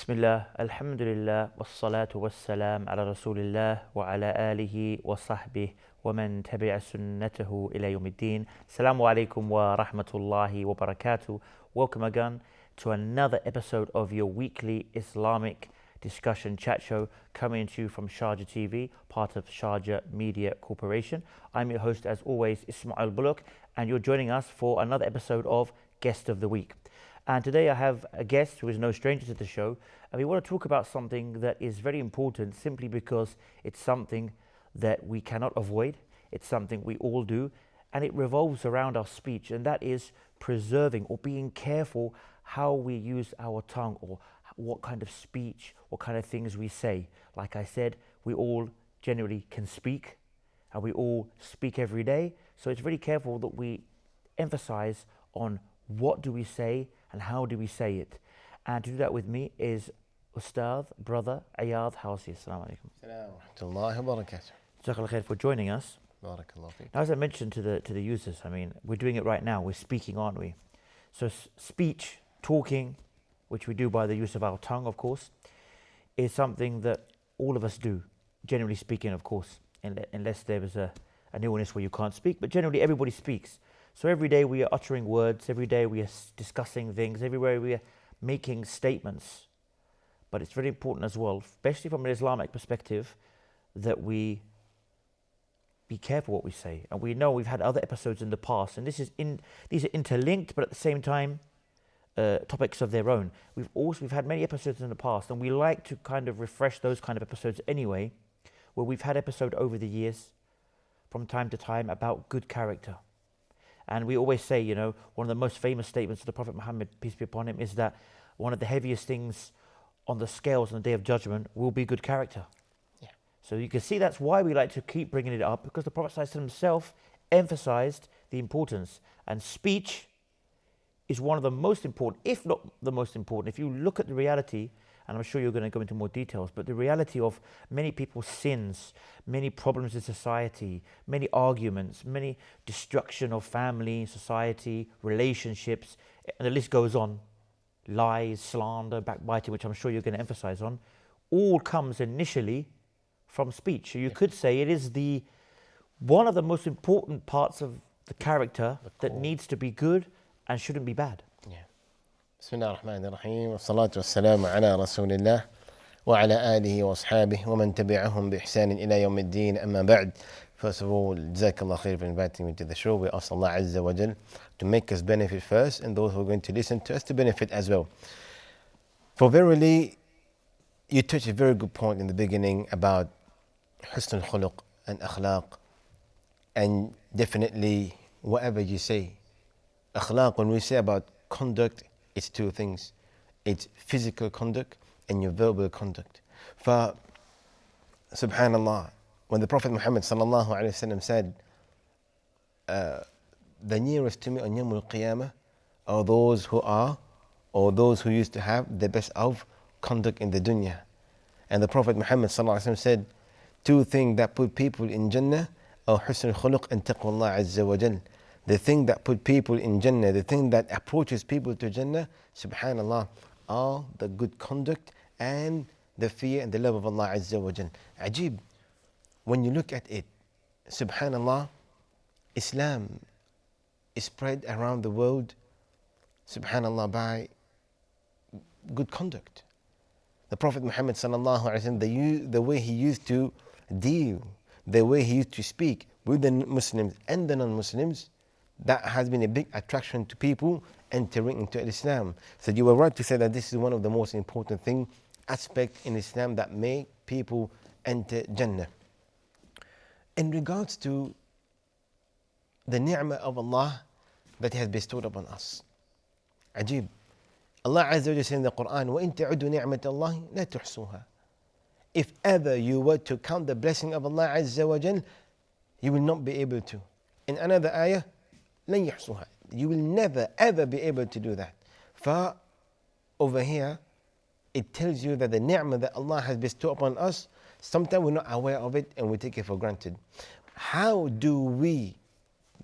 Bismillah, alhamdulillah, wassalatu wassalam ala rasulillah wa ala alihi wa sahbihi wa man tabi'a sunnatahu ila yawmiddin. Assalamu alaikum wa rahmatullahi wa barakatuh. Welcome again to another episode of your weekly Islamic discussion chat show coming to you from Sharjah TV, part of Sharjah Media Corporation. I'm your host as always, Ismail Bullock, and you're joining us for another episode of Guest of the Week. And today I have a guest who is no stranger to the show, and we want to talk about something that is very important simply because it's something that we cannot avoid, it's something we all do, and it revolves around our speech, and that is preserving or being careful how we use our tongue or what kind of speech, what kind of things we say. Like I said, we all generally can speak, and we all speak every day, so it's very careful that we emphasize on what do we say and how do we say it. And to do that with me is Ustadh, brother Ayaz Housee. Assalamu alaikum. Assalamu alaikum wa barakatuh. Jazakallah khair for joining us. Barakallah feek. Now, as I mentioned to the users, I mean, we're doing it right now. We're speaking, aren't we? So speech, talking, which we do by the use of our tongue, of course, is something that all of us do, generally speaking, of course, unless there is an illness where you can't speak, but generally everybody speaks. So every day we are uttering words, every day we are discussing things, everywhere we are making statements. But it's very important as well, especially from an Islamic perspective, that we be careful what we say. And we know we've had other episodes in the past, and these are interlinked, but at the same time, topics of their own. We've had many episodes in the past, and we like to kind of refresh those kind of episodes anyway, where we've had episode over the years, from time to time, about good character. And we always say, you know, one of the most famous statements of the Prophet Muhammad, peace be upon him, is that one of the heaviest things on the scales on the Day of Judgment will be good character. Yeah. So you can see that's why we like to keep bringing it up, because the Prophet ﷺ himself emphasized the importance. And speech is one of the most important, if not the most important. If you look at the reality, and I'm sure you're going to go into more details, but the reality of many people's sins, many problems in society, many arguments, many destruction of family, society, relationships, and the list goes on, lies, slander, backbiting, which I'm sure you're going to emphasize on, all comes initially from speech. So you could say it is one of the most important parts of the character that needs to be good and shouldn't be bad. Yeah. بسم الله الرحمن الرحيم والصلاة والسلام على رسول الله وعلى آله وأصحابه ومن تبعهم بإحسان إلى يوم الدين أما بعد. First of all, جزاك الله خير for inviting me to the show. We ask Allah Azza wa Jal to make us benefit first, and those who are going to listen to us to benefit as well. For verily, you touched a very good point in the beginning about حسن الخلق and akhlaq, and definitely whatever you say, akhlaq, when we say about conduct, it's two things. It's physical conduct and your verbal conduct. For subhanallah, when the Prophet Muhammad sallallahu alaihi wasallam said, the nearest to me on Yawm al-Qiyamah are those who are, or those who used to have the best of conduct in the dunya. And the Prophet Muhammad sallallahu alaihi wasallam said, two things that put people in Jannah are husn al-khuluq and taqwa Allah Azza wa Jal. The thing that put people in Jannah, the thing that approaches people to Jannah, subhanallah, are the good conduct and the fear and the love of Allah Azza wa Jal. Ajib, when you look at it, subhanallah, Islam is spread around the world, subhanallah, by good conduct. The Prophet Muhammad sallallahu alaihi wasallam, the way he used to deal, the way he used to speak with the Muslims and the non-Muslims, that has been a big attraction to people entering into Islam. So you were right to say that this is one of the most important aspect in Islam that make people enter Jannah. In regards to the ni'mah of Allah that He has bestowed upon us, Ajib, Allah Azza wa Jalla says in the Quran, وَإِن تَعُدُّوا نِعْمَةَ اللَّهِ لَا تُحْصُوهَا. If ever you were to count the blessing of Allah Azza wa Jalla, you will not be able to. In another ayah, لن يحصوها. You will never ever be able to do that. For over here, it tells you that the ni'mah that Allah has bestowed upon us, sometimes we're not aware of it and we take it for granted. How do we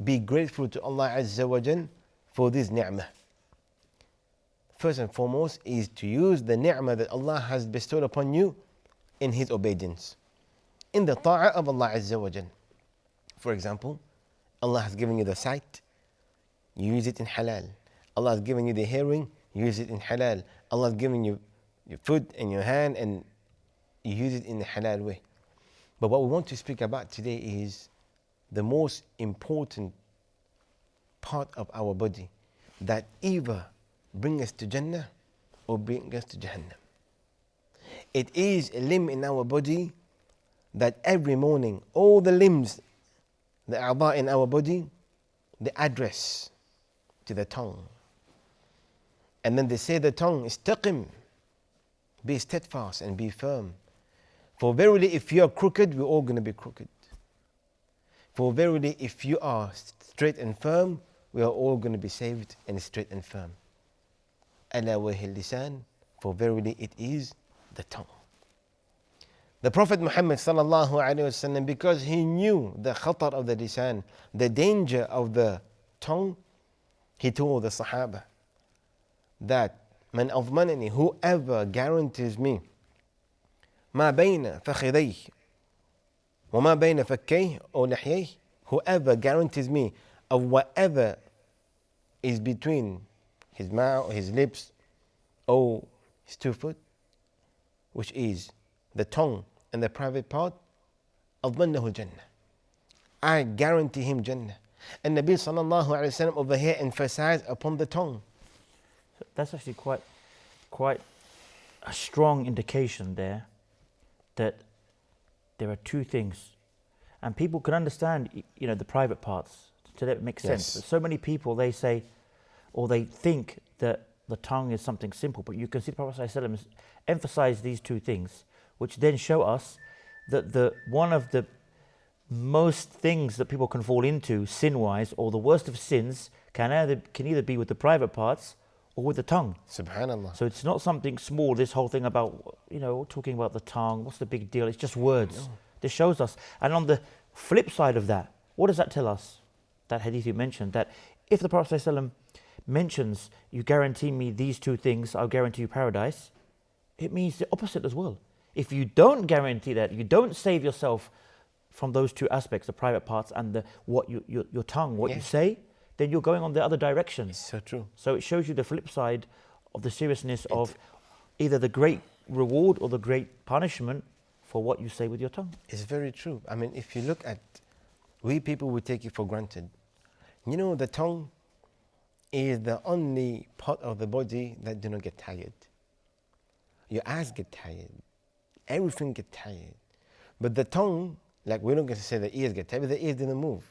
be grateful to Allah Azza wa Jal for this ni'mah? first and foremost is to use the ni'mah that Allah has bestowed upon you in His obedience, in the ta'ah of Allah Azza wa Jal. For example, Allah has given you the sight, use it in halal. Allah has given you the hearing, use it in halal. Allah has given you your foot and your hand, and you use it in the halal way. But what we want to speak about today is the most important part of our body that either bring us to Jannah or bring us to Jahannam. It is a limb in our body that every morning, all the limbs, the a'dha in our body, they address to the tongue. And then they say the tongue, istaqim, be steadfast and be firm. For verily if you are crooked, we're all going to be crooked. For verily if you are straight and firm, we are all going to be saved and straight and firm. Ala wahi lisan, for verily it is the tongue. The Prophet Muhammad sallallahu alaihi wasallam, because he knew the khatar of the lisan, the danger of the tongue, he told the Sahaba that man admanani, whoever guarantees me ما بين فخذيه وما بين فكيه أو لحييه, whoever guarantees me of whatever is between his mouth, his lips, or his 2 foot, which is the tongue and the private part, أضمنه الجنة, I guarantee him Jannah. And Nabi sallallahu alayhi wa sallam over here emphasized upon the tongue. That's actually quite a strong indication there that there are two things, and people can understand, the private parts, so that it makes sense. But so many people, they say, or they think that the tongue is something simple, but you can see the Prophet ﷺ emphasize these two things, which then show us that one of the most things that people can fall into sin-wise, or the worst of sins, can either be with the private parts or with the tongue. Subhanallah. So it's not something small, this whole thing about, talking about the tongue, what's the big deal? It's just words. No. This shows us. And on the flip side of that, what does that tell us? That hadith you mentioned, that if the Prophet ﷺ mentions, you guarantee me these two things, I'll guarantee you paradise, it means the opposite as well. If you don't guarantee that, you don't save yourself from those two aspects, the private parts and your tongue, what you say, then you're going on the other direction. It's so true. So it shows you the flip side of the seriousness of either the great reward or the great punishment for what you say with your tongue. It's very true. I mean, if you look at, we people would take it for granted. The tongue is the only part of the body that do not get tired. Your eyes get tired. Everything get tired. But the tongue, like we're not going to say the ears get tired, but the ears didn't move.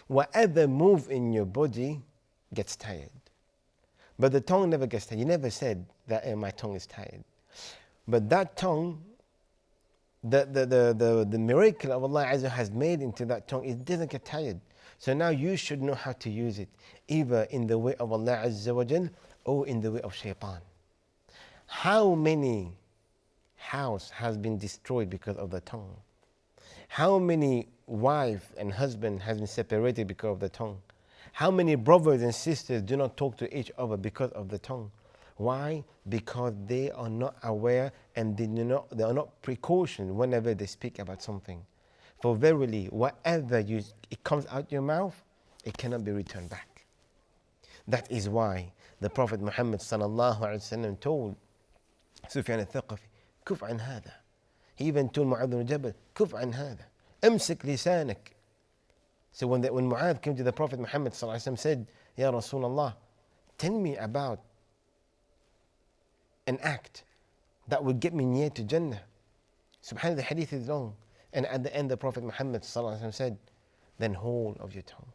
Whatever move in your body gets tired. But the tongue never gets tired. You never said that my tongue is tired. But that tongue, the miracle of Allah Azza has made into that tongue, it doesn't get tired. So now you should know how to use it, either in the way of Allah Azza wa Jal or in the way of shaitan. How many house has been destroyed because of the tongue? How many wife and husband has been separated because of the tongue? How many brothers and sisters do not talk to each other because of the tongue? Why? Because they are not aware and they are not precaution whenever they speak about something. For verily, whatever it comes out your mouth, it cannot be returned back. That is why the Prophet Muhammad sallallahu alaihi wasallam told Sufyan al-Thaqafi, كف عن هذا. He even told Mu'adh ibn Jabal, كف عن هذا. امسك لسانك. So when Mu'adh came to the Prophet Muhammad sallallahu alaihi wasallam, said, Ya Rasulullah, tell me about an act that would get me near to Jannah. Subhanallah, the hadith is long. And at the end, the Prophet Muhammad sallallahu alaihi wasallam said, then hold of your tongue.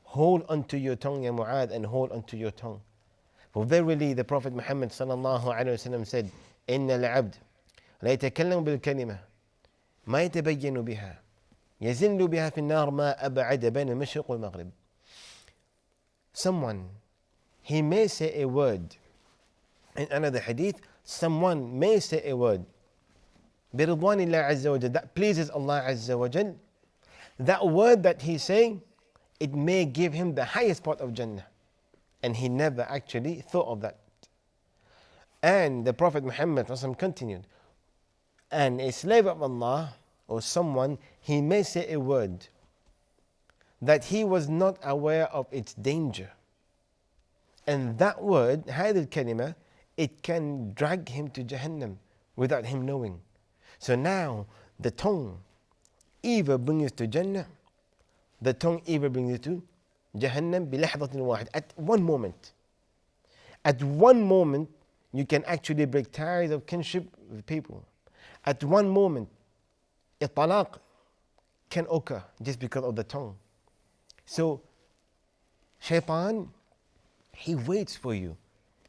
Hold onto your tongue, Ya Mu'adh, and hold onto your tongue. For verily, the Prophet Muhammad sallallahu alaihi wasallam said, إن العبد لا يتكلم بالكلمة ما يتبين بها يزل بها في النار ما أبعد بين المشرق والمغرب. Someone, he may say a word. In another hadith, someone may say a word برضوان الله عز وجل, that pleases Allah Azza wa Jal. That word that he's saying, it may give him the highest part of Jannah. And he never actually thought of that. And the Prophet Muhammad continued, and a slave of Allah or someone, he may say a word that he was not aware of its danger. And that word, هذه الكلمة, it can drag him to Jahannam without him knowing. So now the tongue either brings you to Jannah, the tongue either brings you to Jahannam بلحظة واحدة, at one moment. At one moment, you can actually break ties of kinship with people. At one moment, a talaq can occur just because of the tongue. So, shaitan, he waits for you.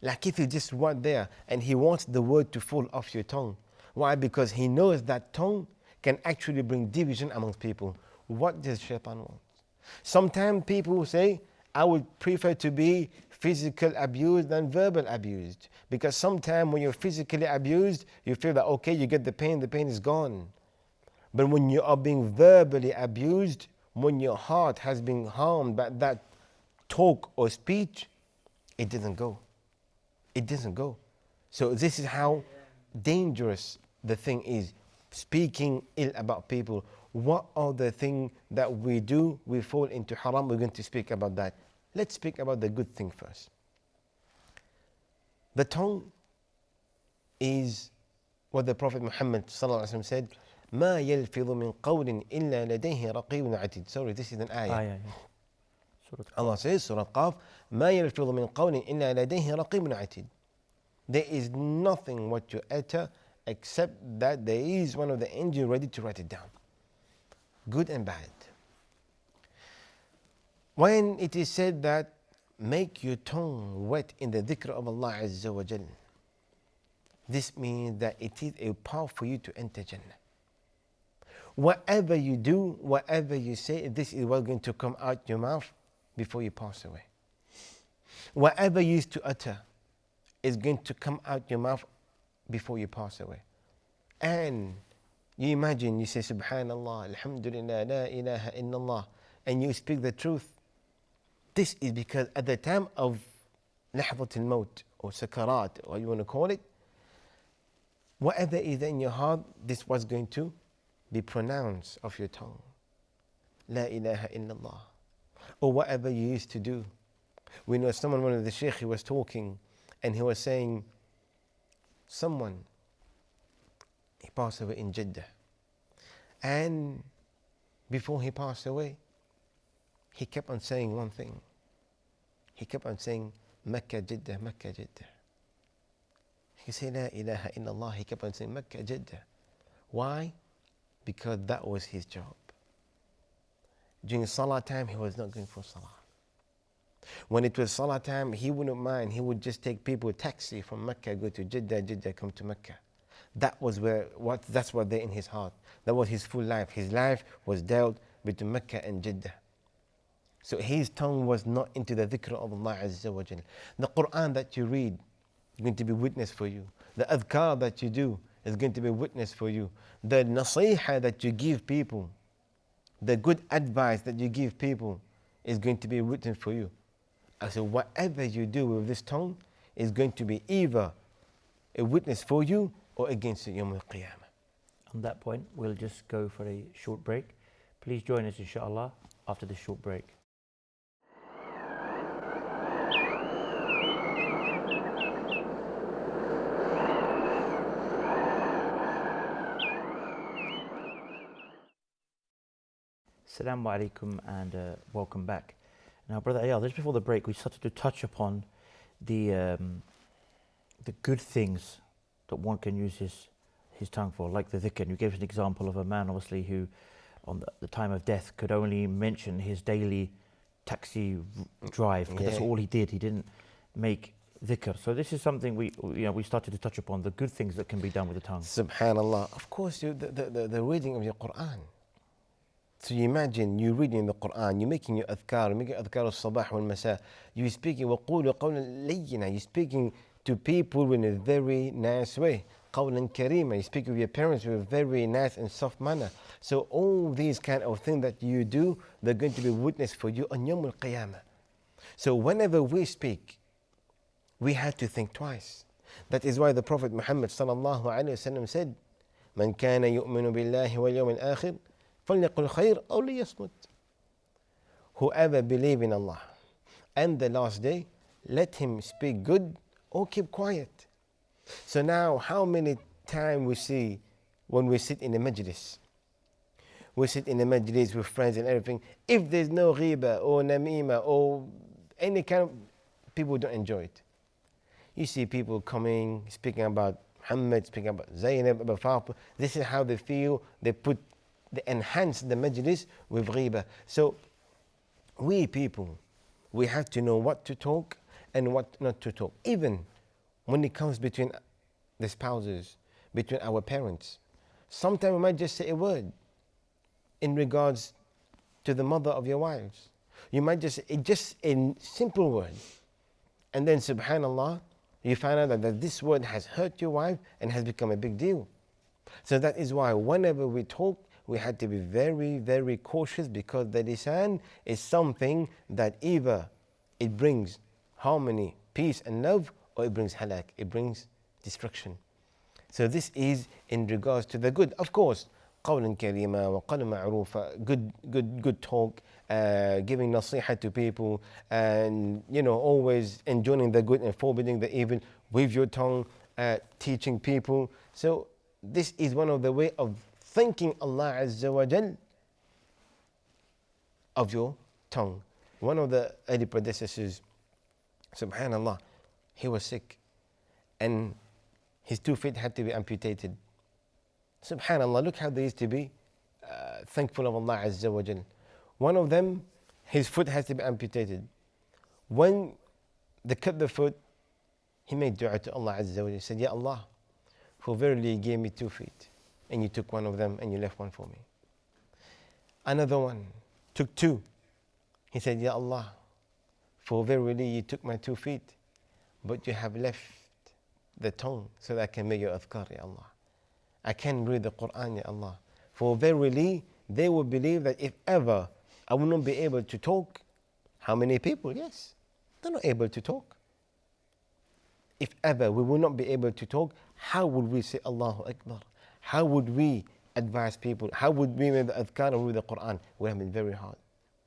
Like if you just right there and he wants the word to fall off your tongue. Why? Because he knows that tongue can actually bring division amongst people. What does shaitan want? Sometimes people say, I would prefer to be physical abused than verbal abused. Because sometimes when you're physically abused, you feel that okay, you get the pain is gone. But when you are being verbally abused, when your heart has been harmed by that talk or speech, it doesn't go. It doesn't go. So this is how dangerous the thing is. Speaking ill about people. What are the things that we do? We fall into haram. We're going to speak about that. Let's speak about the good thing first. The tongue is what the Prophet Muhammad ﷺ said, ما يلفظ من قول إلا لديه رقيب عتيد. Sorry, this is an ayah. Yeah. Allah says, Surah Qaf, ما يلفظ من قول إلا لديه رقيب عتيد. There is nothing what you utter except that there is one of the angels ready to write it down. Good and bad. When it is said that make your tongue wet in the dhikr of Allah Azza wa Jal, this means that it is a path for you to enter Jannah. Whatever you do, whatever you say, this is what's going to come out your mouth before you pass away. Whatever you used to utter is going to come out your mouth before you pass away. And you imagine, you say Subhanallah, Alhamdulillah, La ilaha illallah, and you speak the truth. This is because at the time of lahzat al-maut or sakarat, or you want to call it, whatever is in your heart, this was going to be pronounced of your tongue. La ilaha illallah. Or whatever you used to do. We know someone, one of the shaykh, he was talking and he was saying, someone, he passed away in Jeddah. And before he passed away, he kept on saying one thing. He kept on saying, Makkah, Jeddah, Makkah, Jeddah. He said, La ilaha illallah. He kept on saying, Makkah, Jeddah. Why? Because that was his job. During Salah time, he was not going for Salah. When it was Salah time, he wouldn't mind. He would just take people taxi from Mecca, go to Jeddah, Jeddah, come to Mecca. That's what there in his heart. That was his full life. His life was dealt between Mecca and Jeddah. So his tongue was not into the dhikr of Allah Azza wa Jal. The Quran that you read is going to be witness for you. The adhkar that you do is going to be witness for you. The nasiha that you give people, the good advice that you give people is going to be written for you. So whatever you do with this tongue is going to be either a witness for you or against you Yawm al-Qiyamah. On that point, we'll just go for a short break. Please join us, inshallah, after this short break. Assalamu alaikum and welcome back. Now, Brother Ayaz, just before the break, we started to touch upon the good things that one can use his tongue for, like the dhikr. And you gave us an example of a man, obviously, who on the time of death could only mention his daily taxi drive, because that's all he did. He didn't make dhikr. So this is something we started to touch upon, the good things that can be done with the tongue. Subhanallah. Of course, the reading of your Quran. So you imagine you reading the Quran, you're making your adhkar, you're making adhkar al-sabah wal-masa, you're speaking وَقُولُ قَوْلًا لَيِّنًا, you're speaking to people in a very nice way. قَوْلًا كَرِيمًا, you speak with your parents with a very nice and soft manner. So all these kind of things that you do, they're going to be witness for you on Yawm al-Qiyamah. So whenever we speak, we have to think twice. That is why the Prophet Muhammad sallallahu alaihi wasallam said, "Man kana yu'minu billahi wal yawmil akhir, falyaqul khayr aw liyasmut." Whoever believes in Allah and the last day, let him speak good or keep quiet. So now, how many times we see when we sit in the majlis? We sit in the majlis with friends and everything. If there's no ghiba or namima or any kind of, people don't enjoy it. You see people coming, speaking about Muhammad, speaking about Zaynab, about Fatima. This is how they feel. They enhance the majlis with ghiba. So we people, we have to know what to talk and what not to talk. Even when it comes between the spouses, between our parents. Sometimes we might just say a word in regards to the mother of your wives. You might just a simple word. And then subhanallah, you find out that this word has hurt your wife and has become a big deal. So that is why whenever we talk, we had to be very, very cautious, because the lisan is something that either it brings harmony, peace and love, or it brings halak, it brings destruction. So this is in regards to the good. Of course, قولا كريما وقال معروفا, good talk, giving nasiha to people, and always enjoining the good and forbidding the evil with your tongue, teaching people. So this is one of the way of thanking Allah Azza wa Jal of your tongue. One of the early predecessors, subhanallah, he was sick and his 2 feet had to be amputated. Subhanallah, look how they used to be thankful of Allah Azza wa Jal. One of them, his foot has to be amputated. When they cut the foot, he made dua to Allah Azza wa Jal. He said, Ya Allah, for verily you gave me 2 feet, and you took one of them and you left one for me. Another one took 2. He said, Ya Allah, for verily you took my 2 feet, but you have left the tongue so that I can make your adhkar, Ya Allah. I can read the Quran, Ya Allah. For verily they will believe that if ever I will not be able to talk. How many people? Yes, they're not able to talk. If ever we will not be able to talk, how would we say Allahu Akbar? How would we advise people? How would we make the adhkar and read the Quran? We have been very hard.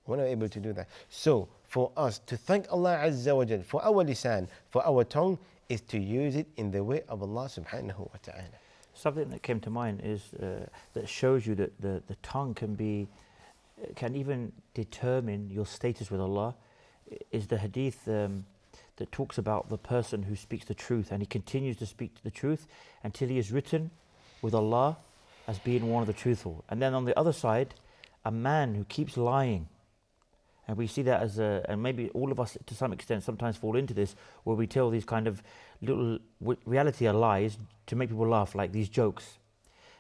We're not able to do that. So for us to thank Allah Azza wa Jal for our lisan, for our tongue, is to use it in the way of Allah subhanahu wa ta'ala. Something that came to mind is that shows you that the tongue can even determine your status with Allah, is the hadith that talks about the person who speaks the truth, and he continues to speak the truth until he is written with Allah as being one of the truthful. And then on the other side, a man who keeps lying. And we see that as and maybe all of us to some extent sometimes fall into this, where we tell these kind of little reality are lies to make people laugh, like these jokes.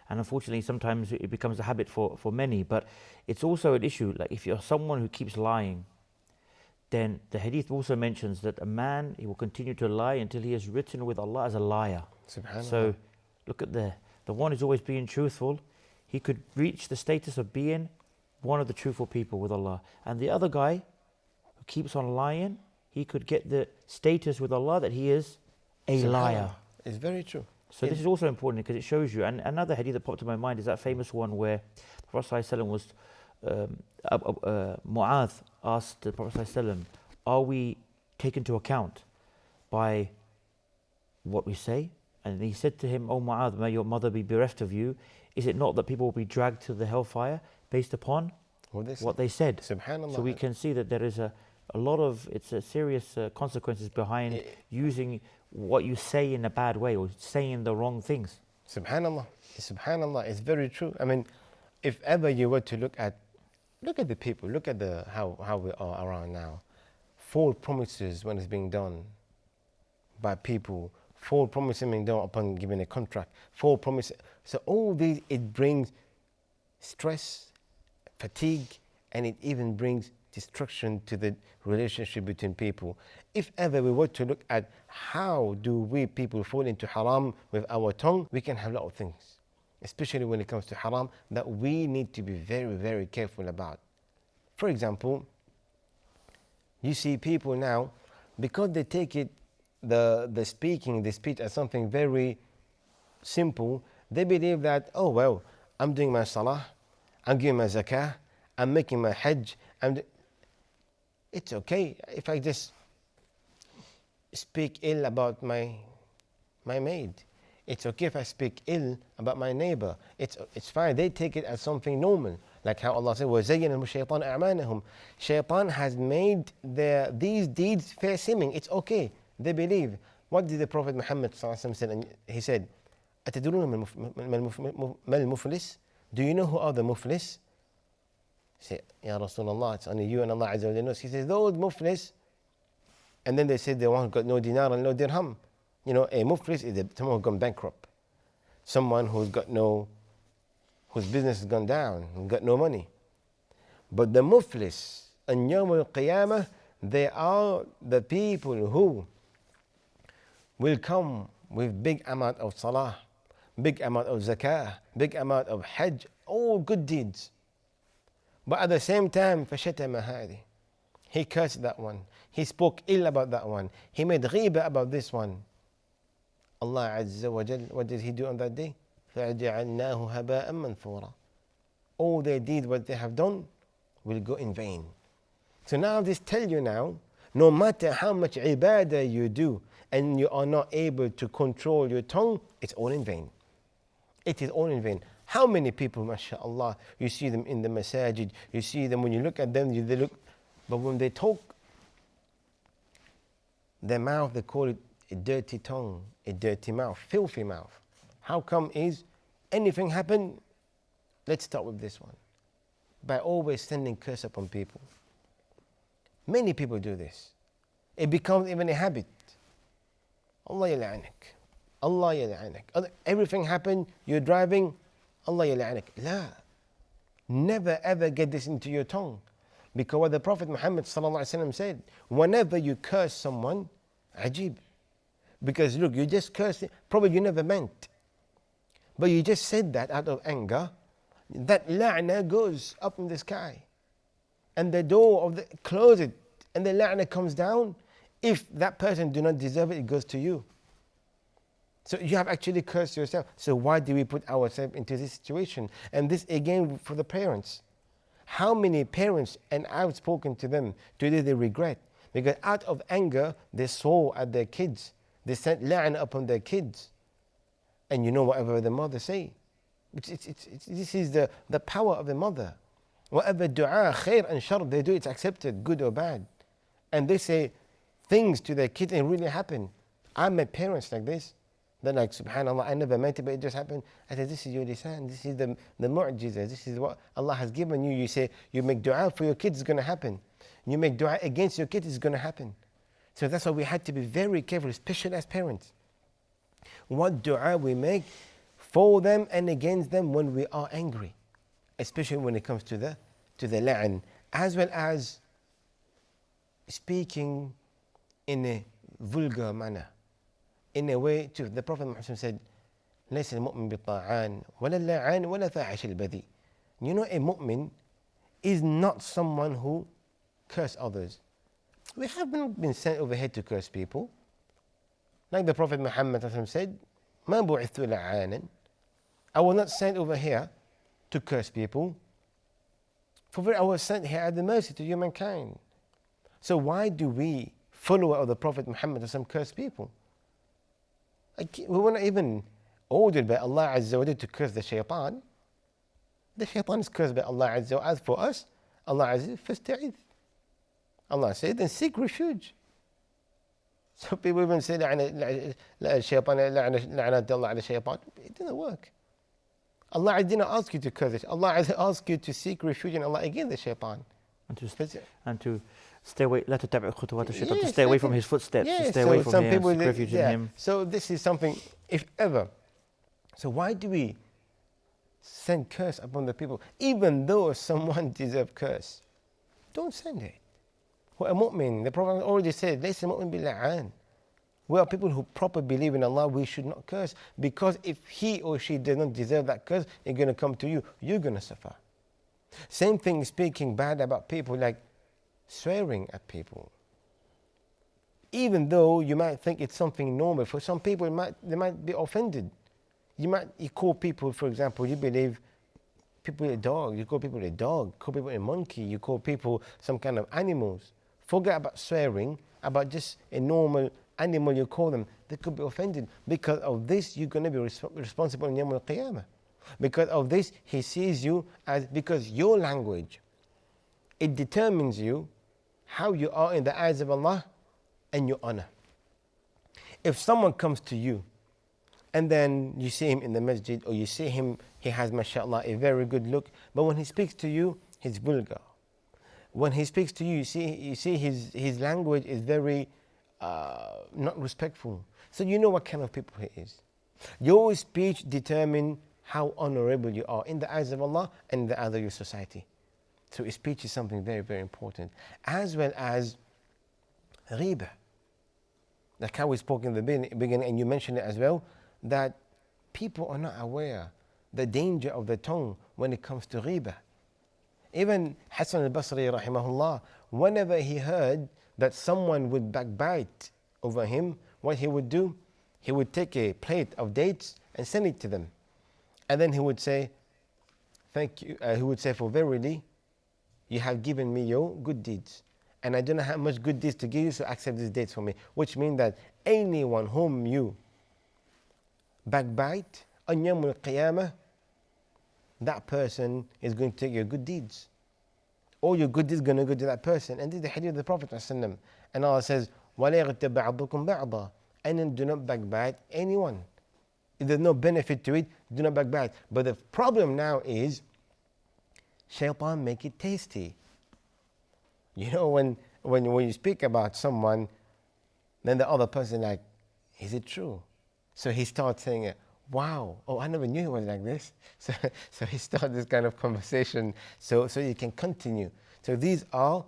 And unfortunately, sometimes it becomes a habit for many. But it's also an issue, like if you're someone who keeps lying, then the hadith also mentions that a man, he will continue to lie until he is written with Allah as a liar. Subhanallah. So look at the one who's always being truthful, he could reach the status of being one of the truthful people with Allah. And the other guy who keeps on lying, he could get the status with Allah that he is a liar. It's very true. So this is also important because it shows you. And another hadith that popped in my mind is that famous one where the Prophet ﷺ was, Mu'adh asked the Prophet ﷺ, are we taken into account by what we say? And he said to him, O Mu'adh, may your mother be bereft of you. Is it not that people will be dragged to the hellfire based upon what they said? Subhanallah. So we can see that there is a lot of, it's a serious consequences behind using what you say in a bad way or saying the wrong things. Subhanallah. Subhanallah. It's very true. I mean, if ever you were to look at the people, look at how we are around now. False promises when it's being done by people, false promises being done upon giving a contract, false promises. So all these, it brings stress, fatigue, and it even brings destruction to the relationship between people. If ever we were to look at how do we people fall into haram with our tongue, we can have a lot of things, especially when it comes to haram, that we need to be very, very careful about. For example, you see people now, because they take it the speaking, the speech as something very simple, they believe that, oh well, I'm doing my salah, I'm giving my zakah, I'm making my hajj, it's okay if I just speak ill about my maid. It's okay if I speak ill about my neighbor. It's fine. They take it as something normal. Like how Allah said, وَزَيَّنَ الشَّيْطَانَ أَعْمَالَهُم. Shaitan has made these deeds fair seeming. It's okay. They believe. What did the Prophet Muhammad say? He said, أَتَدْرُونَ مَا الْمُفْلِسِ? Do you know who are the muflis? He said, Ya Rasulullah, it's only you and Allah Azza wa Jalla knows. He says, those muflis. And then they said the one who got no dinar and no dirham. You know, a muflis is someone who's gone bankrupt. Someone who's whose business has gone down, who's got no money. But the muflis, on Yawm al-Qiyamah, they are the people who will come with big amount of salah, big amount of zakah, big amount of hajj, all good deeds. But at the same time, فَشَتَمَ هَذِهِ. He cursed that one. He spoke ill about that one. He made ghiba about this one. Allah Azza wa Jal, what did He do on that day? فَجَعَلْنَاهُ هَبَاءً مَنْثُورًا. All their deeds, what they have done, will go in vain. So now this tell you now, no matter how much ibadah you do, and you are not able to control your tongue, it's all in vain. It is all in vain. How many people, mashallah, you see them in the masajid, you see them, when you look at them, they look, but when they talk, their mouth, they call it a dirty tongue, a dirty mouth, filthy mouth. How come is anything happen? Let's start with this one. By always sending curse upon people. Many people do this. It becomes even a habit. Allah yal'anak. Allah yal'anak. Everything happen, you're driving, Allah yal'anak. La. Never ever get this into your tongue. Because what the Prophet Muhammad said, whenever you curse someone, ajib. Because look, you just cursed, probably you never meant. But you just said that out of anger, that la'na goes up in the sky. And the door of the closet, and the la'na comes down. If that person do not deserve it, it goes to you. So you have actually cursed yourself. So why do we put ourselves into this situation? And this again for the parents. How many parents, and I've spoken to them, today they regret. Because out of anger, they swore at their kids. They sent la'na upon their kids. And you know whatever the mother say. This is the power of the mother. Whatever dua, khair and shar they do, it's accepted, good or bad. And they say things to their kids and it really happen. I met parents like this. They're like, subhanAllah, I never meant it, but it just happened. I said, this is your lisan, this is the mu'jiza, this is what Allah has given you. You say, you make dua for your kids, it's going to happen. You make dua against your kids, it's going to happen. So that's why we had to be very careful, especially as parents. What dua we make for them and against them when we are angry. Especially when it comes to the la'an. As well as speaking in a vulgar manner. In a way, too, the Prophet Muhammad said, ليس المؤمن بالطاعان ولا اللعان ولا فاحش البذيء. You know, a mu'min is not someone who curse others. We haven't been sent over here to curse people. Like the Prophet Muhammad said, ما بعثت لعانا. I was not sent over here to curse people. For I was sent here at the mercy to humankind. So why do we, follower of the Prophet Muhammad, curse people? We were not even ordered by Allah Azza wa Jalla to curse the shaitan. The shaitan is cursed by Allah Azza wa Jalla. As for us, Allah Azza wa Jalla, فَاسْتَعِذْ. Allah said, then seek refuge. So people even say, لعنة الله على الشيطان. It didn't work. Allah didn't ask you to curse it. Allah asked you to seek refuge in Allah against the shaitan. And to stay away, لا تتبع خطوات الشيطان, to stay away from his footsteps, to stay away from him, seek refuge in him. So this is something, if ever. So why do we send curse upon the people? Even though someone deserves curse, don't send it. For a mu'min, the Prophet already said, ليس المؤمن باللعان. We are people who properly believe in Allah, we should not curse. Because if he or she does not deserve that curse, it's going to come to you, you're going to suffer. Same thing speaking bad about people, like swearing at people. Even though you might think it's something normal, for some people they might be offended. You call people, for example, you believe people a dog, you call people a dog, call people a monkey, you call people some kind of animals. Forget about swearing, about just a normal animal you call them. They could be offended. Because of this, you're going to be responsible in Yawm al-Qiyamah. Because of this, he sees you as, because your language, it determines you how you are in the eyes of Allah and your honor. If someone comes to you and then you see him in the masjid, or you see him, he has, mashallah, a very good look, but when he speaks to you, he's vulgar. When he speaks to you, you see his language is very not respectful. So you know what kind of people he is. Your speech determines how honorable you are in the eyes of Allah and in the eyes of your society. So speech is something very, very important. As well as ghibah. Like how we spoke in the beginning, and you mentioned it as well, that people are not aware the danger of the tongue when it comes to ghibah. Even Hassan al-Basri rahimahullah, whenever he heard that someone would backbite over him, what he would do, he would take a plate of dates and send it to them. And then he would say, thank you, he would say, for verily, you have given me your good deeds. And I do not have much good deeds to give you, so accept these dates for me. Which means that anyone whom you backbite, on Yawm al-Qiyamah, that person is going to take your good deeds. All your good deeds are going to go to that person. And this is the hadith of the Prophet ﷺ. And Allah says, وَلَا يَغْتَبْ بَعْضُكُمْ بَعْضًا. And then do not backbite anyone. If there's no benefit to it, do not backbite. But the problem now is, shaitan make it tasty. You know, when you speak about someone, then the other person like, is it true? So he starts saying, wow, oh, I never knew he was like this. So he starts this kind of conversation so you can continue. So these are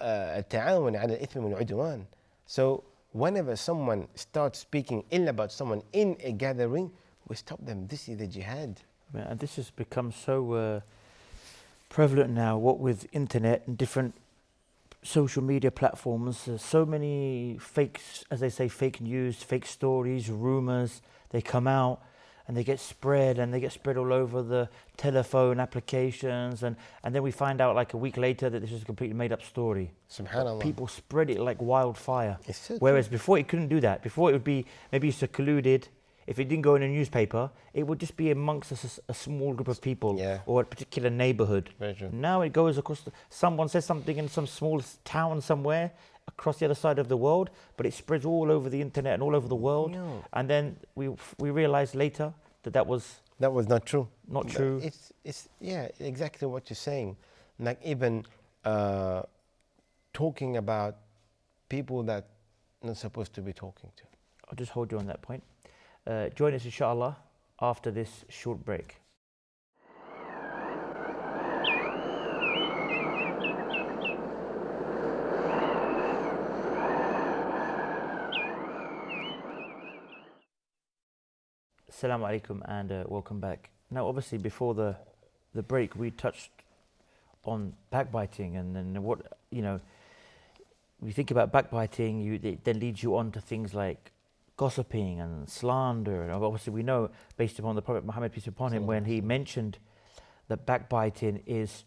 التعاون على الإثم والعدوان. So whenever someone starts speaking ill about someone in a gathering, we stop them. This is the jihad. Yeah, and this has become so prevalent now, what with internet and different social media platforms. So many fakes, as they say, fake news, fake stories, rumors, they come out and they get spread all over the telephone applications, and then we find out like a week later that this is a completely made up story. Subhanallah. People spread it like wildfire. It's so Whereas true. before it couldn't do that. Before it would be maybe secluded. If it didn't go in a newspaper, it would just be amongst a small group of people, Yeah. or a particular neighborhood. Very true. Now it goes across, someone says something in some small town somewhere across the other side of the world, but it spreads all over the internet and all over the world. No. And then we realize later that was not true. not true. It's yeah, exactly what you're saying. Like even talking about people that not supposed to be talking to. I'll just hold you on that point. Join us inshallah after this short break. Assalamu alaikum and welcome back. Now obviously before the break we touched on backbiting, and then what, you know, we think about backbiting, it then leads you on to things like gossiping and slander. And obviously we know, based upon the Prophet Muhammad, peace be upon him, when he mentioned that backbiting is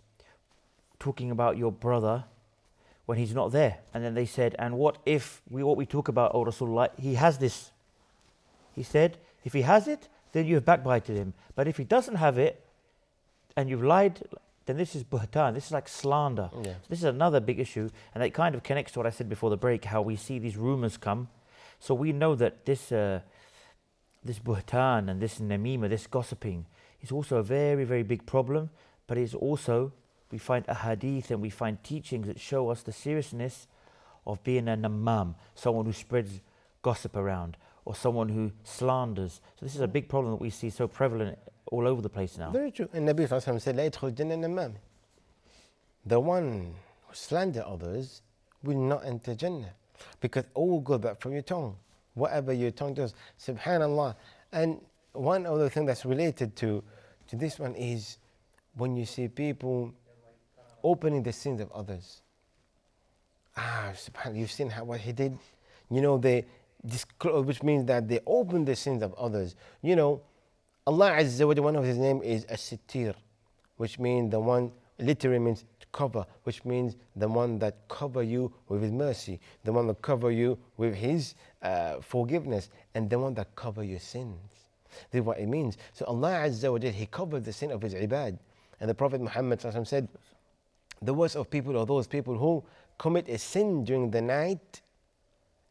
talking about your brother when he's not there. And then they said, and what if what we talk about, oh Rasulullah, he has this. He said, if he has it, then you have backbited him. But if he doesn't have it, and you've lied, then this is buhtan, this is like slander. Yeah. So this is another big issue, and it kind of connects to what I said before the break, how we see these rumors come. So we know that this buhtan and this namima, this gossiping, is also a very, very big problem. But it's also, we find a hadith and we find teachings that show us the seriousness of being a namam, someone who spreads gossip around, or someone who slanders. So this is a big problem that we see so prevalent all over the place now. Very true. And Nabi Sallallahu said, "La yadkhul jannah namam." The one who slander others will not enter Jannah, because all go back from your tongue. Whatever your tongue does, subhanallah. And one other thing that's related to this one is when you see people opening the sins of others. You've seen what he did? You know, they disclose, which means that they open the sins of others. You know, Allah Azza wa Jalla, one of his name is As-Sittir, which means the one, literally means to cover, which means the one that cover you with his mercy, the one that cover you with his forgiveness, and the one that cover your sins. This is what it means. So Allah Azza wa Jalla, he covered the sin of his ibad. And the Prophet Muhammad said, the worst of people are those people who commit a sin during the night,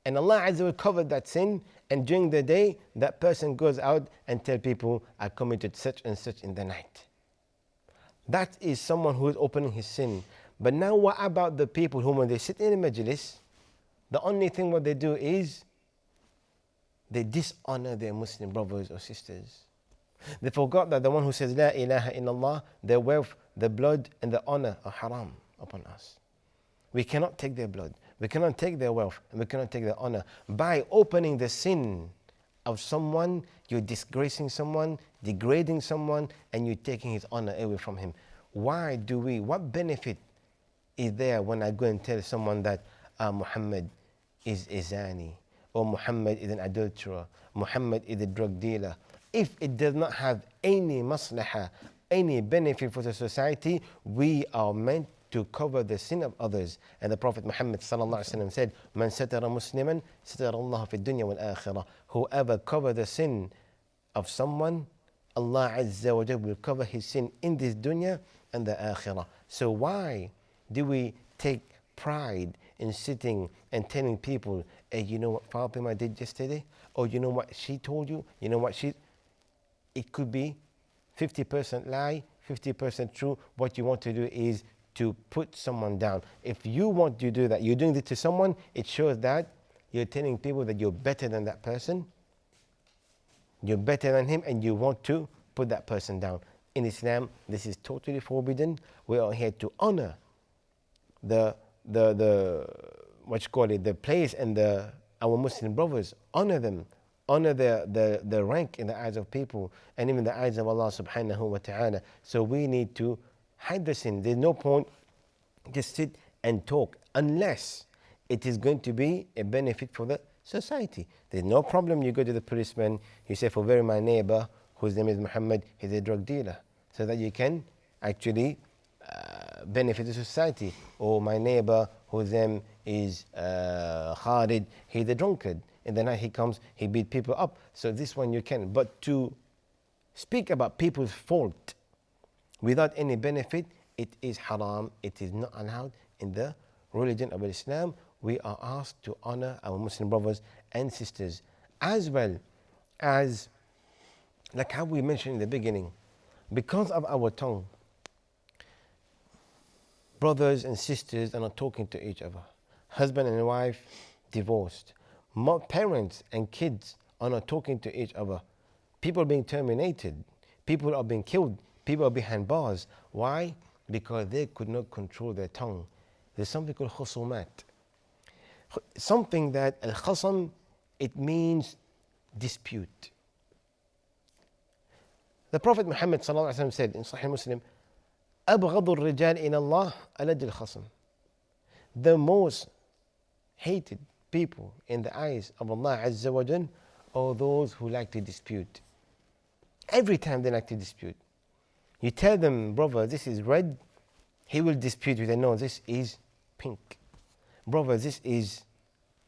and Allah Azza wa Jalla covered that sin, and during the day that person goes out and tell people, I committed such and such in the night. That is someone who is opening his sin. But now what about the people who, when they sit in a majlis, the only thing what they do is they dishonor their Muslim brothers or sisters. They forgot that the one who says La ilaha illallah, their wealth, their blood and their honor are haram upon us. We cannot take their blood, we cannot take their wealth, and we cannot take their honor. By opening the sin of someone, you're disgracing someone, degrading someone, and you're taking his honor away from him. What benefit is there when I go and tell someone that Muhammad is a zani, or Muhammad is an adulterer, Muhammad is a drug dealer? If it does not have any maslahah, any benefit for the society, we are meant to cover the sin of others. And the Prophet Muhammad sallallahu alaihi wasallam said, "Man satara musliman, satara Allah fi dunya wal akhirah." Whoever covers the sin of someone, Allah Azza wa Jalla will cover his sin in this dunya and the akhirah. So why do we take pride in sitting and telling people, hey, you know what Fatima did yesterday? Or you know what she told you? You know what she... It could be 50% lie, 50% true. What you want to do is to put someone down. If you want to do that, you're doing it to someone, it shows that you're telling people that you're better than that person, you're better than him, and you want to put that person down. In Islam, this is totally forbidden. We are here to honor the place and our Muslim brothers. Honor them, honor their rank in the eyes of people and even the eyes of Allah subhanahu wa ta'ala. So we need to hide the sin. There's no point just sit and talk unless it is going to be a benefit for the society. There's no problem you go to the policeman, you say, forbear my neighbor whose name is Muhammad, he's a drug dealer, so that you can actually benefit the society. Or my neighbor whose name is Khalid, he's a drunkard. In the night he comes, he beat people up. So this one you can. But to speak about people's fault without any benefit, it is haram. It is not allowed in the religion of Islam. We are asked to honor our Muslim brothers and sisters, as well as, like how we mentioned in the beginning, because of our tongue, brothers and sisters are not talking to each other. Husband and wife divorced. Parents and kids are not talking to each other. People are being terminated. People are being killed. People are behind bars. Why? Because they could not control their tongue. There's something called khusumat. Something that al-khasam, it means dispute. The Prophet Muhammad sallallahu alaihi wasallam said in Sahih Muslim, "Abghadu al-rijal in Allah alaj al-khasam." The most hated people in the eyes of Allah Azza wa Jal are those who like to dispute. Every time they like to dispute. You tell them, brother, this is red, he will dispute with, no, this is pink. Brother, this is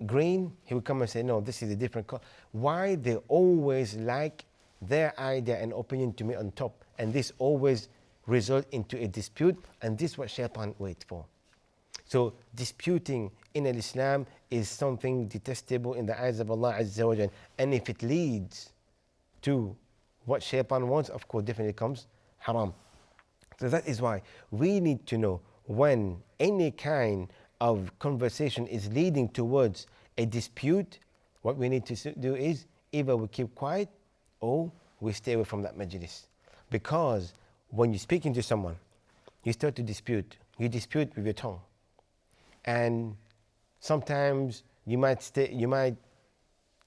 green, he will come and say, no, this is a different color. Why? They always like their idea and opinion to be on top, and this always result into a dispute, and this is what shaitan waits for. So disputing in Islam is something detestable in the eyes of Allah Azza wa Jal, and if it leads to what shaitan wants, of course definitely comes haram. So that is why we need to know when any kind of conversation is leading towards a dispute, what we need to do is either we keep quiet or we stay away from that majlis. Because when you're speaking to someone, you start to dispute. You dispute with your tongue. And sometimes you might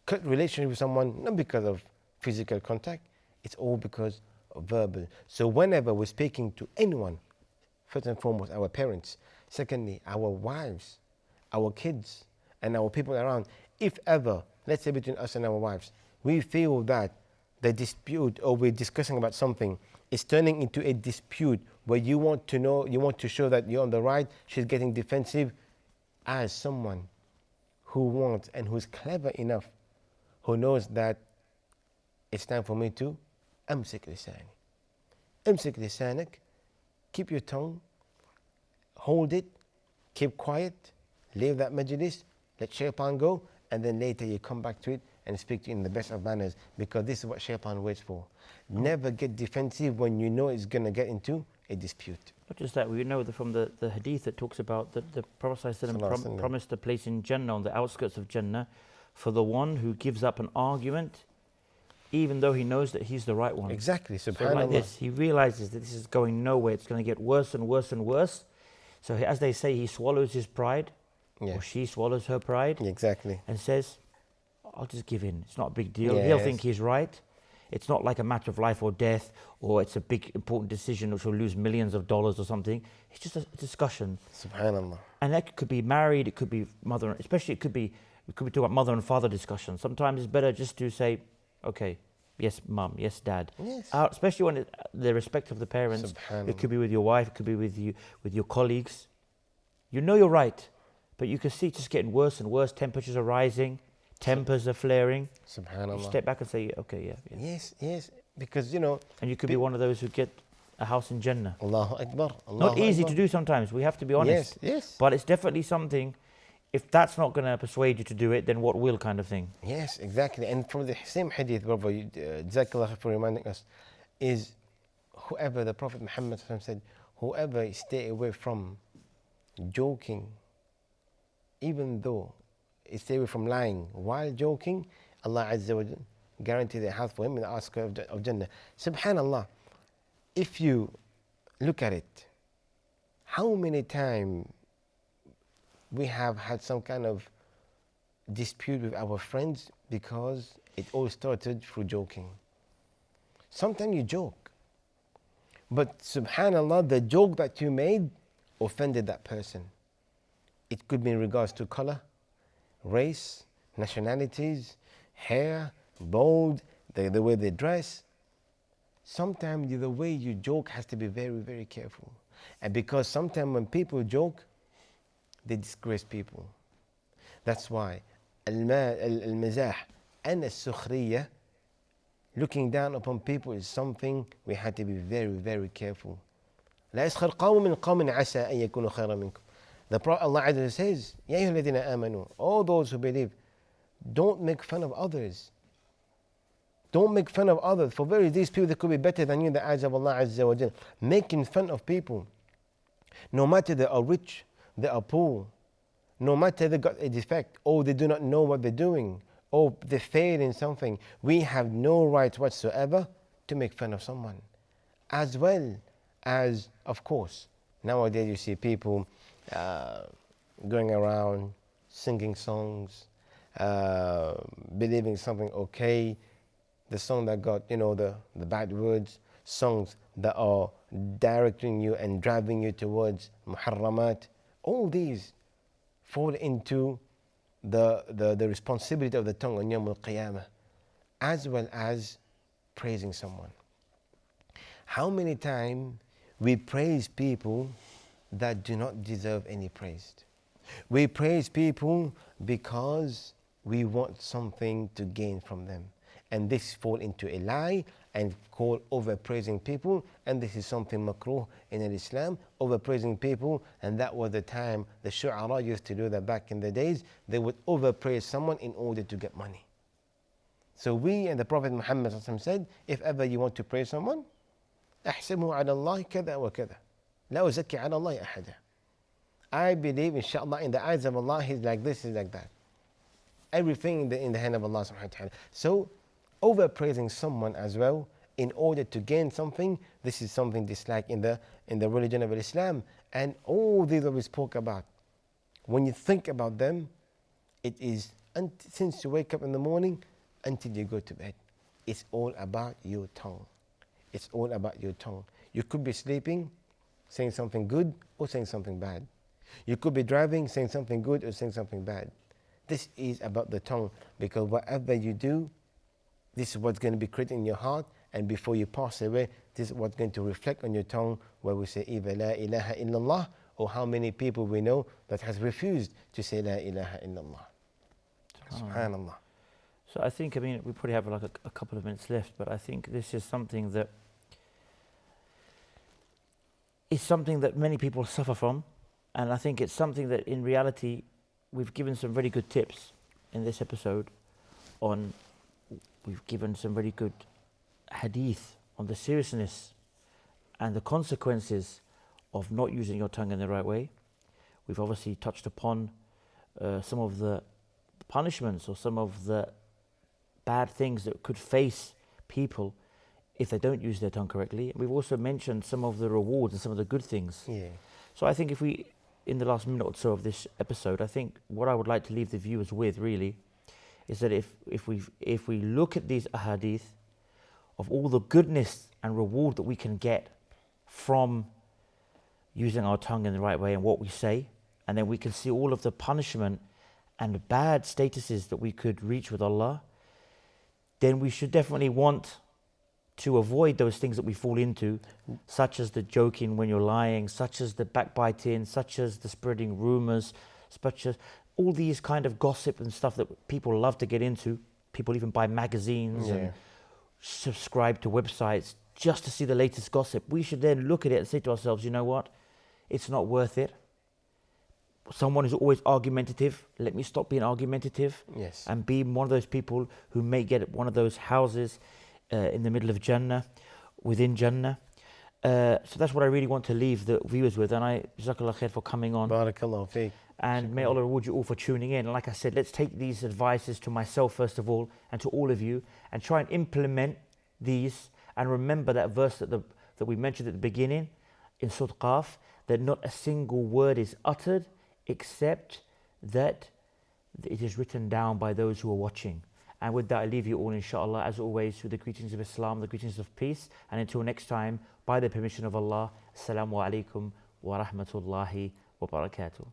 cut relationship with someone, not because of physical contact, it's all because of verbal. So whenever we're speaking to anyone, first and foremost our parents, secondly our wives, our kids and our people around, if ever, let's say between us and our wives, we feel that the dispute or we're discussing about something is turning into a dispute where you want to know, you want to show that you're on the right, she's getting defensive, as someone who wants and who's clever enough, who knows that it's time for me to أمسك لساني. أمسك لسانك, keep your tongue, hold it, keep quiet, leave that majlis, let shaitan go, and then later you come back to it and speak to it in the best of manners, because this is what shaitan waits for. Never get defensive when you know it's going to get into a dispute. Not just that, we know that from the hadith that talks about that the Prophet ﷺ promised a place in Jannah, on the outskirts of Jannah, for the one who gives up an argument even though he knows that he's the right one. Exactly, subhanallah. subhanallah. So like this, he realizes that this is going nowhere, it's going to get worse and worse and worse. So as they say, he swallows his pride, or she swallows her pride, exactly, and says, I'll just give in, it's not a big deal. Yes. He'll think he's right. It's not like a matter of life or death, or it's a big important decision which will lose millions of dollars or something. It's just a discussion. Subhanallah. And that could be married, it could be mother, especially we could be talking about mother and father discussion. Sometimes it's better just to say, okay, yes mum, yes dad. Yes. Especially when the respect of the parents. It could be with your wife, it could be with your colleagues. You know you're right, but you can see it's just getting worse and worse. Temperatures are rising, tempers are flaring. Subhanallah. You step back and say, okay, yeah. Yes, because you know. And you could be one of those who get a house in Jannah. Allahu Akbar. Not easy to do sometimes, we have to be honest. Yes. But it's definitely something, if that's not going to persuade you to do it, then what will, kind of thing. Yes, exactly. And from the same hadith, brother, Jazakallah for reminding us, is whoever the Prophet Muhammad said, whoever stay away from joking, even though stay away from lying while joking, Allah Azza wa Jalla guarantee the health for him in the asker of Jannah. Subhanallah, if you look at it, how many times we have had some kind of dispute with our friends because it all started through joking. Sometimes you joke, but subhanallah, the joke that you made offended that person. It could be in regards to color, race, nationalities, hair, bald, the way they dress. Sometimes the way you joke has to be very, very careful. And because sometimes when people joke, they disgrace people. That's why al-mazah and al-sukhriyah, looking down upon people, is something we have to be very, very careful. لا يسخر قوم من قوم عسى أن يكونوا خيرا منكم. The Prophet Allah Azza says, يا أيها الذين آمنوا, all those who believe, don't make fun of others. Don't make fun of others. For very these people, they could be better than you in the eyes of Allah Azza wa Jal. Making fun of people, no matter they are rich, they are poor, no matter they got a defect, or they do not know what they're doing, or they fail in something, we have no right whatsoever to make fun of someone. As well as, of course, nowadays you see people going around singing songs, believing something okay, the song that got, the bad words, songs that are directing you and driving you towards muharramat. All these fall into the responsibility of the tongue on Yawm al-Qiyamah, as well as praising someone. How many times we praise people that do not deserve any praise? We praise people because we want something to gain from them. And this fall into a lie and call overpraising people, and this is something makruh in Islam, overpraising people. And that was the time the shu'ara used to do that back in the days. They would overpraise someone in order to get money. So we and the Prophet Muhammad said, if ever you want to praise someone, أحسبه على الله كذا وكذا لا أزكي على الله أحدا. I believe, inshallah, in the eyes of Allah, he's like this, he's like that. Everything in the hand of Allah subhanahu wa ta'ala. So overpraising someone as well in order to gain something, this is something disliked in the religion of Islam. And all these that we spoke about, when you think about them, it is since you wake up in the morning until you go to bed, it's all about your tongue. It's all about your tongue. You could be sleeping, saying something good or saying something bad. You could be driving, saying something good or saying something bad. This is about the tongue, because whatever you do, this is what's going to be created in your heart, and before you pass away, this is what's going to reflect on your tongue, where we say either La ilaha illallah, or how many people we know that has refused to say La ilaha illallah. Subhanallah. So I think, we probably have like a couple of minutes left, but I think this is something that many people suffer from, and I think it's something that in reality we've given some very good tips in this episode on. We've given some very good hadith on the seriousness and the consequences of not using your tongue in the right way. We've obviously touched upon some of the punishments or some of the bad things that could face people if they don't use their tongue correctly. We've also mentioned some of the rewards and some of the good things. Yeah. So I think in the last minute or so of this episode, I think what I would like to leave the viewers with really is that if we look at these ahadith of all the goodness and reward that we can get from using our tongue in the right way and what we say, and then we can see all of the punishment and bad statuses that we could reach with Allah, then we should definitely want to avoid those things that we fall into, such as the joking when you're lying, such as the backbiting, such as the spreading rumors, such as all these kind of gossip and stuff that people love to get into. People even buy magazines and subscribe to websites just to see the latest gossip. We should then look at it and say to ourselves, you know what? It's not worth it. Someone is always argumentative. Let me stop being argumentative and be one of those people who may get one of those houses in the middle of Jannah, within Jannah. So that's what I really want to leave the viewers with. And I, Jazakallah khair for coming on. Barakallahu feek. And may Allah reward you all for tuning in. And like I said, let's take these advices to myself first of all and to all of you and try and implement these. And remember that verse that we mentioned at the beginning in Surah Qaf, that not a single word is uttered except that it is written down by those who are watching. And with that, I leave you all, inshallah, as always, with the greetings of Islam, the greetings of peace. And until next time, by the permission of Allah, Assalamu alaikum wa rahmatullahi wa barakatuh.